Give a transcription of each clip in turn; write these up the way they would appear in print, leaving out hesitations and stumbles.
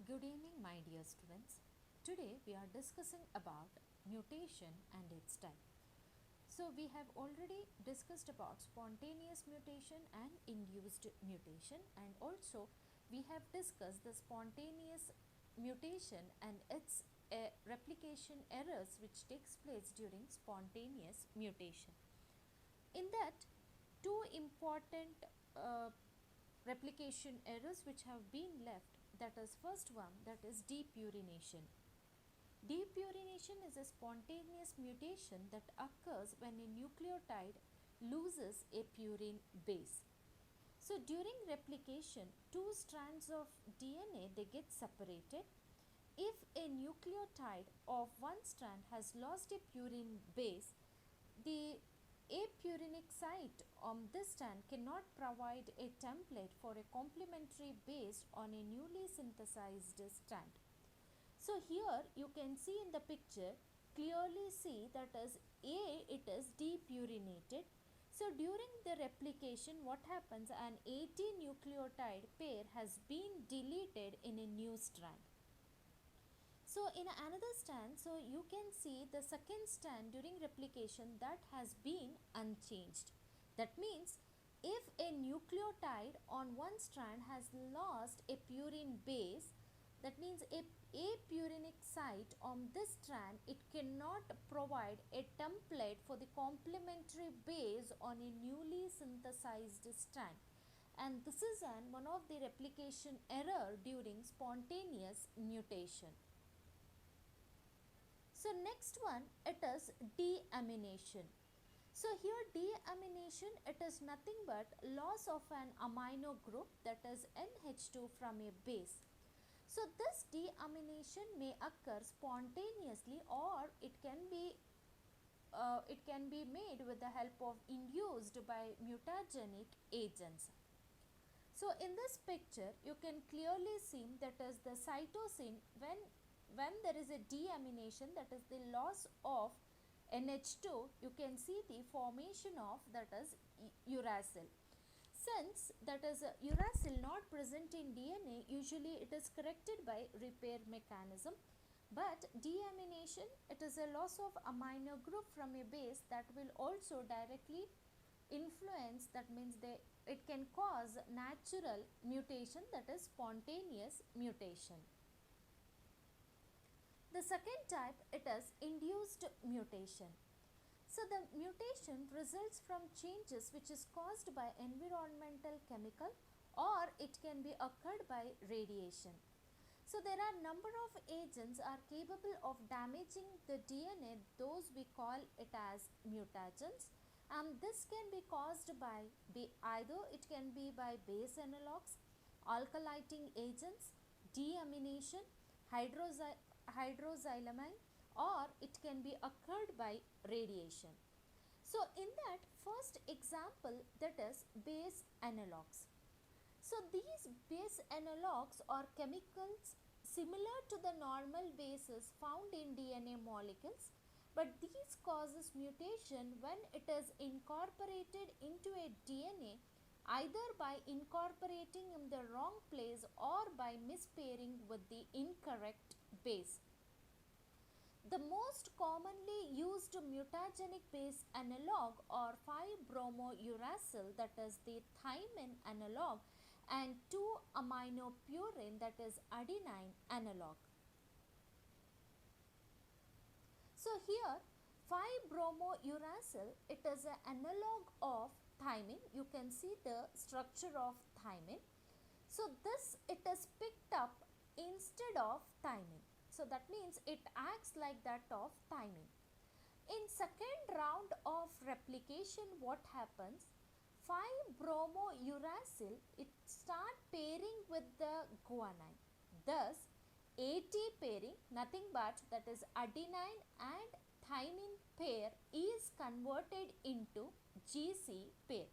Good evening, my dear students. Today we are discussing about mutation and its type. So we have already discussed about spontaneous mutation and induced mutation, and also we have discussed the spontaneous mutation and its replication errors which takes place during spontaneous mutation. In that, two important replication errors which have been left, that is first one, that is depurination. Depurination is a spontaneous mutation that occurs when a nucleotide loses a purine base. So during replication, two strands of DNA they get separated. If a nucleotide of one strand has lost a purine base, the apurinic site on this strand cannot provide a template for a complementary base on a newly synthesized strand. So here you can see in the picture, clearly see that as A it is depurinated. So during the replication, what happens, an 18 nucleotide pair has been deleted in a new strand. So in another strand, so you can see the second strand during replication that has been unchanged. That means if a nucleotide on one strand has lost a purine base, that means a purinic site on this strand, it cannot provide a template for the complementary base on a newly synthesized strand. And this is one of the replication error during spontaneous mutation. So next one, it is deamination. So here deamination, it is nothing but loss of an amino group, that is NH2 from a base. So this deamination may occur spontaneously, or it can be made with the help of induced by mutagenic agents. So in this picture, you can clearly see that is the cytosine, when there is a deamination, that is the loss of NH2, you can see the formation of, that is uracil. Since that is uracil not present in DNA, usually it is corrected by repair mechanism. But deamination, it is a loss of amino group from a base that will also directly influence, that means it can cause natural mutation, that is spontaneous mutation. The second type, it is induced mutation. So the mutation results from changes which is caused by environmental chemical, or it can be occurred by radiation. So there are number of agents are capable of damaging the DNA, those we call it as mutagens, and this can be caused by either it can be by base analogues, alkylating agents, deamination, hydroxylamine, or it can be occurred by radiation. So in that first example, that is base analogues. So these base analogues are chemicals similar to the normal bases found in DNA molecules, but these causes mutation when it is incorporated into a DNA, either by incorporating in the wrong place or by mispairing with the incorrect base. The most commonly used mutagenic base analog are 5-bromouracil, that is the thymine analog, and 2-aminopurine, that is adenine analog. So here 5-bromouracil, it is an analog of thymine. You can see the structure of thymine. So this, it is picked up instead of thymine. So that means it acts like that of thymine. In second round of replication, what happens? 5-bromouracil, it start pairing with the guanine. Thus, AT pairing, nothing but that is adenine and thymine pair, is converted into GC pair.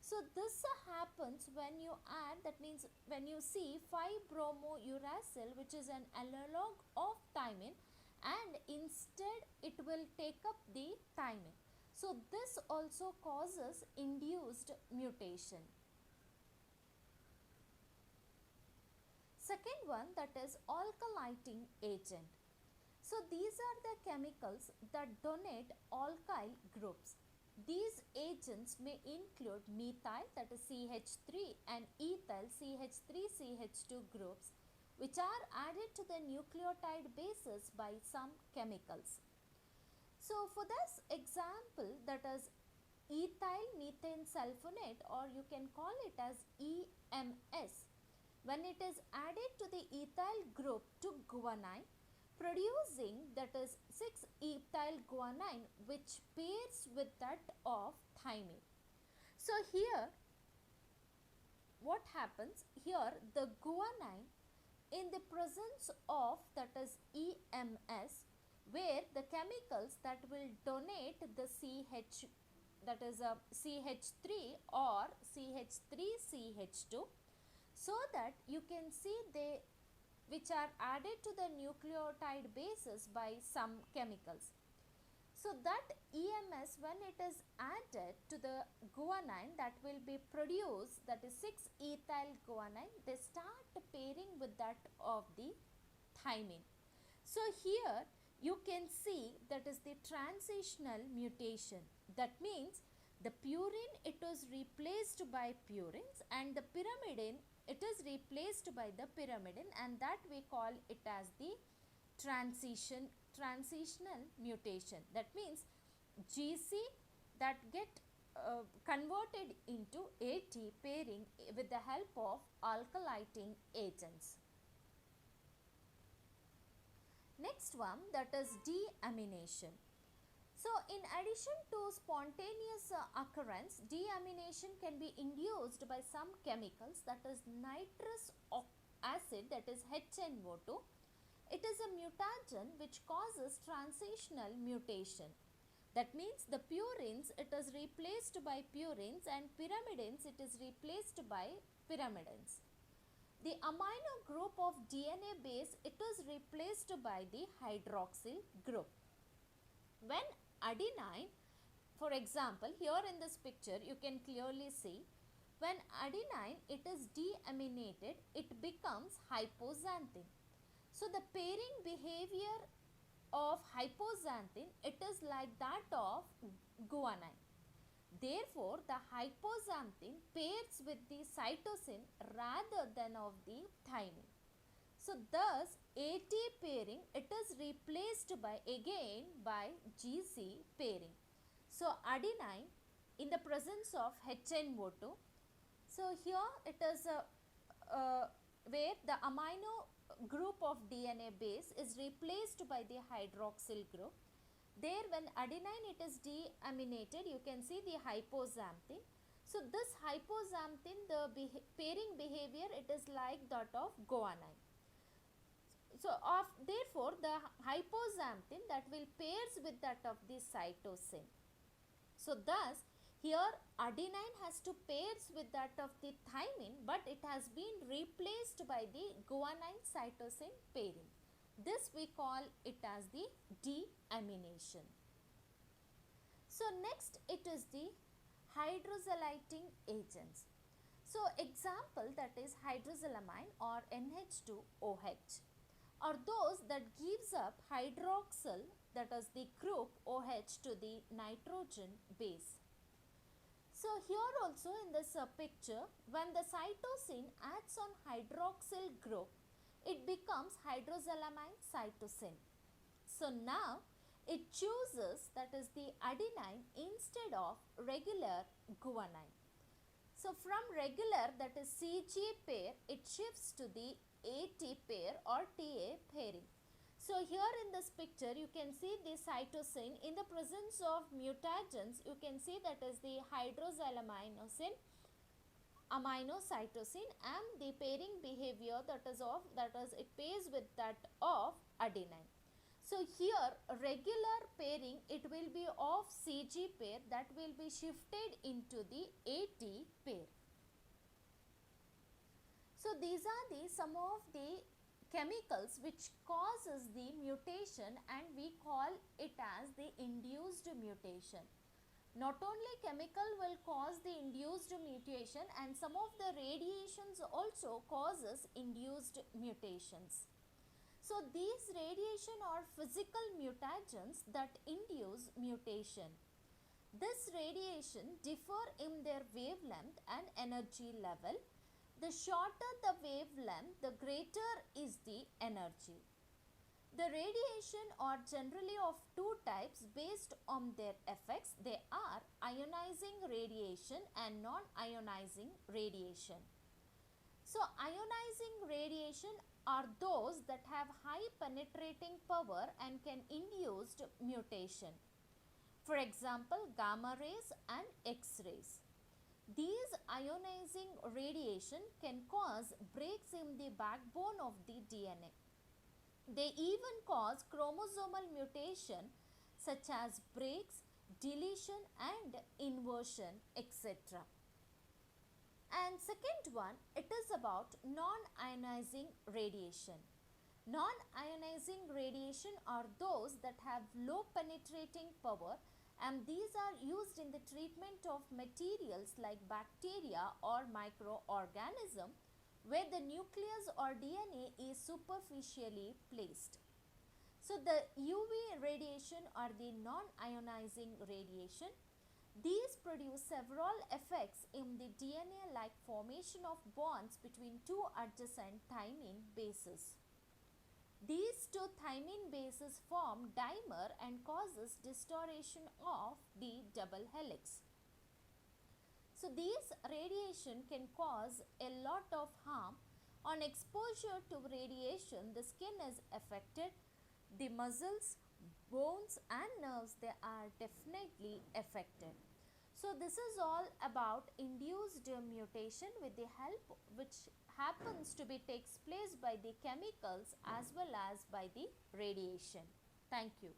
So this happens when you add, that means when you see 5-bromouracil, which is an analog of thymine, and instead it will take up the thymine. So this also causes induced mutation. second one, that is alkylating agent. So these are the chemicals that donate alkyl groups. These agents may include methyl, that is CH3, and ethyl, CH3CH2 groups, which are added to the nucleotide bases by some chemicals. So for this example, that is ethyl methane sulfonate, or you can call it as EMS, when it is added to the ethyl group to guanine, producing, that is 6-ethyl guanine, which pairs with that of thymine. So here what happens, here the guanine in the presence of, that is EMS, where the chemicals that will donate the CH, that is a CH3 or CH3CH2, so that you can see they, which are added to the nucleotide bases by some chemicals. So that EMS, when it is added to the guanine that will be produced, that is 6-ethyl guanine, they start pairing with that of the thymine. So here you can see that is the transitional mutation. That means the purine, it was replaced by purines, and the pyrimidine, it is replaced by the pyrimidine, and that we call it as the transitional mutation. That means GC that get converted into AT pairing with the help of alkylating agents. Next one, that is deamination. So in addition to spontaneous occurrence, deamination can be induced by some chemicals, that is nitrous acid, that is HNO2. It is a mutagen which causes transitional mutation. That means the purines, it is replaced by purines, and pyrimidines, it is replaced by pyrimidines. The amino group of DNA base, it is replaced by the hydroxyl group. When adenine, for example, here in this picture you can clearly see, when adenine it is deaminated, it becomes hypoxanthine. So the pairing behavior of hypoxanthine, it is like that of guanine. Therefore, the hypoxanthine pairs with the cytosine rather than of the thymine. So thus AT pairing, it is replaced by GC pairing. So adenine in the presence of HNO2. So here it is where the amino group of DNA base is replaced by the hydroxyl group. There when adenine it is deaminated, you can see the hypoxanthine. So this hypoxanthine, the pairing behavior, it is like that of guanine. So therefore the hypoxanthine that will pairs with that of the cytosine. So thus here adenine has to pairs with that of the thymine, but it has been replaced by the guanine cytosine pairing. This we call it as the deamination. So next it is the hydroxylating agents. So example, that is hydroxylamine or NH2OH, are those that gives up hydroxyl, that is the group OH, to the nitrogen base. So here also in this picture, when the cytosine adds on hydroxyl group, it becomes hydroxylamine cytosine. So now it chooses, that is the adenine, instead of regular guanine. So from regular, that is CG pair, it shifts to the AT pair or TA pairing. So here in this picture you can see the cytosine in the presence of mutagens, you can see that is the hydroxylamine aminocytosine, and the pairing behavior that is it pairs with that of adenine. So here regular pairing, it will be of CG pair that will be shifted into the AT pair. So these are some of the chemicals which causes the mutation, and we call it as the induced mutation. Not only chemical will cause the induced mutation, and some of the radiations also causes induced mutations. So these radiation are physical mutagens that induce mutation. This radiation differ in their wavelength and energy level. The shorter the wavelength, the greater is the energy. The radiation are generally of two types based on their effects. They are ionizing radiation and non-ionizing radiation. So ionizing radiation are those that have high penetrating power and can induce mutation. For example, gamma rays and X-rays. These ionizing radiation can cause breaks in the backbone of the DNA. They even cause chromosomal mutation such as breaks, deletion and inversion, etc. And second one, it is about non-ionizing radiation. Non-ionizing radiation are those that have low penetrating power, and these are used in the treatment of materials like bacteria or microorganism where the nucleus or DNA is superficially placed. So the UV radiation or the non-ionizing radiation, these produce several effects in the DNA like formation of bonds between two adjacent thymine bases. These two thymine bases form dimer and causes distortion of the double helix. So these radiation can cause a lot of harm. On exposure to radiation, the skin is affected, the muscles, bones and nerves, they are definitely affected. So this is all about induced mutation with the help which happens to be takes place by the chemicals as well as by the radiation. Thank you.